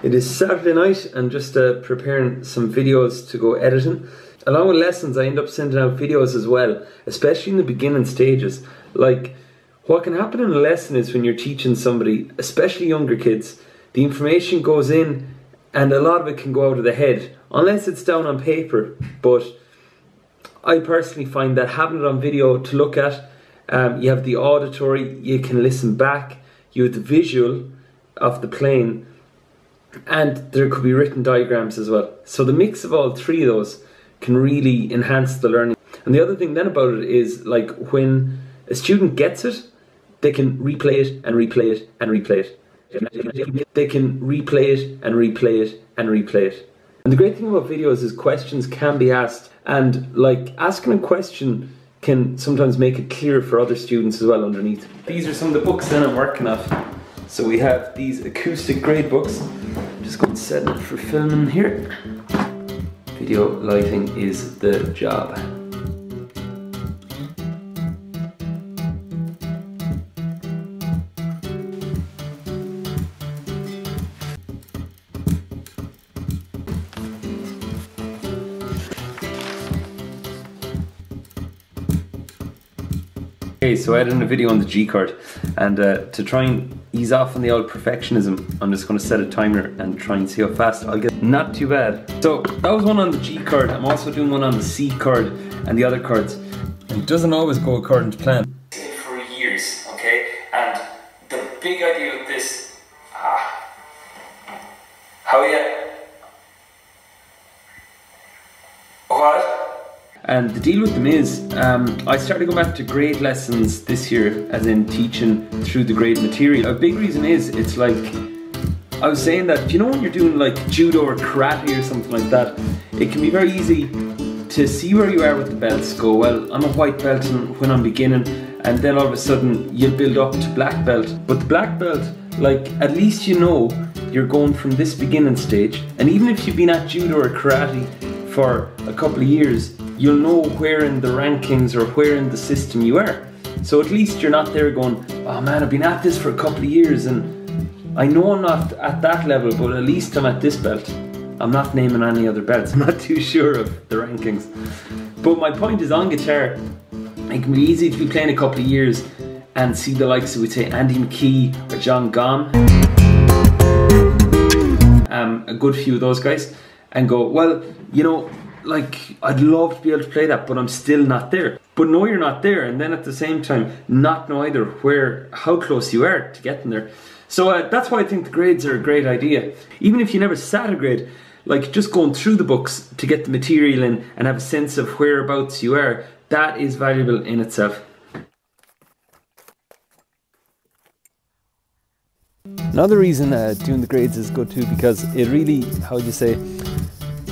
It is Saturday night and just preparing some videos to go editing. Along with lessons, I end up sending out videos as well, especially in the beginning stages. Like, what can happen in a lesson is when you're teaching somebody, especially younger kids, the information goes in and a lot of it can go out of the head, unless it's down on paper. But I personally find that having it on video to look at, you have the auditory, you can listen back, you have the visual of the plane, and there could be written diagrams as well. So the mix of all three of those can really enhance the learning. And the other thing then about it is, like, when a student gets it, they can replay it and replay it and replay it. They can replay it and replay it and replay it. And the great thing about videos is questions can be asked, and like asking a question can sometimes make it clear for other students as well underneath. These are some of the books that I'm working off. So we have these acoustic grade books. I'm just going to set it for filming here. Video lighting is the job. Okay, so I edited a video on the G chord, and to try and ease off on the old perfectionism, I'm just going to set a timer and try and see how fast I'll get. Not too bad. So that was one on the G chord. I'm also doing one on the C chord and the other chords. And it doesn't always go according to plan. For years, okay? And the big idea of this, how what? And the deal with them is, I started going back to grade lessons this year, as in teaching through the grade material. A big reason is, it's like, I was saying that, you know, when you're doing like judo or karate or something like that, it can be very easy to see where you are with the belts. Go, well, I'm a white belt when I'm beginning, and then all of a sudden you'll build up to black belt. But the black belt, like, at least you know you're going from this beginning stage, and even if you've been at judo or karate for a couple of years, you'll know where in the rankings or where in the system you are. So at least you're not there going, oh man, I've been at this for a couple of years and I know I'm not at that level, but at least I'm at this belt. I'm not naming any other belts. I'm not too sure of the rankings. But my point is, on guitar, it can be easy to be playing a couple of years and see the likes of, we'd say, Andy McKee or John Gahn, a good few of those guys, and go, well, you know, like, I'd love to be able to play that, but I'm still not there. But know you're not there, and then at the same time not know either how close you are to getting there. So that's why I think the grades are a great idea. Even if you never sat a grade, like, just going through the books to get the material in and have a sense of whereabouts you are, that is valuable in itself. Another reason doing the grades is good too, because it really, how would you say,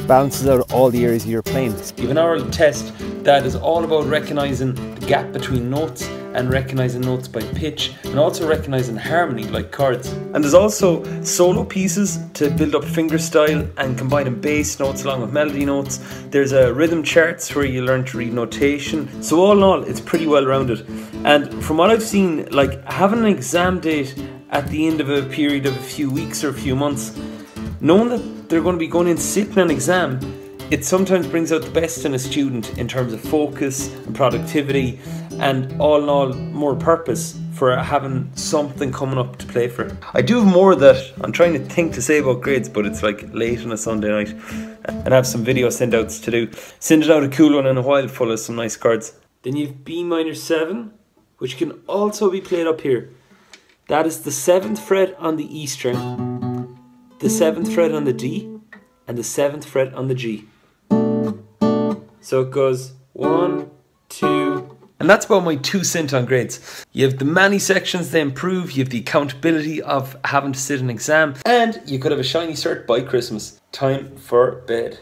balances out all the areas you're playing. You have an oral test that is all about recognising the gap between notes and recognising notes by pitch, and also recognising harmony like chords. And there's also solo pieces to build up finger style and combining bass notes along with melody notes. There's rhythm charts where you learn to read notation. So all in all, it's pretty well rounded. And from what I've seen, like, having an exam date at the end of a period of a few weeks or a few months, knowing that they're going to be going in sitting an exam, it sometimes brings out the best in a student in terms of focus and productivity, and all in all, more purpose for having something coming up to play for. I do have more of that. I'm trying to think to say about grades, but it's like late on a Sunday night, and I have some video send outs to do. Sending out a cool one in a while full of some nice chords. Then you've B minor 7, which can also be played up here. That is the 7th fret on the E string, the 7th fret on the D, and the 7th fret on the G. So it goes 1, 2, and that's about my 2 cents on grades. You have the many sections they improve, you have the accountability of having to sit an exam, and you could have a shiny cert by Christmas. Time for bed.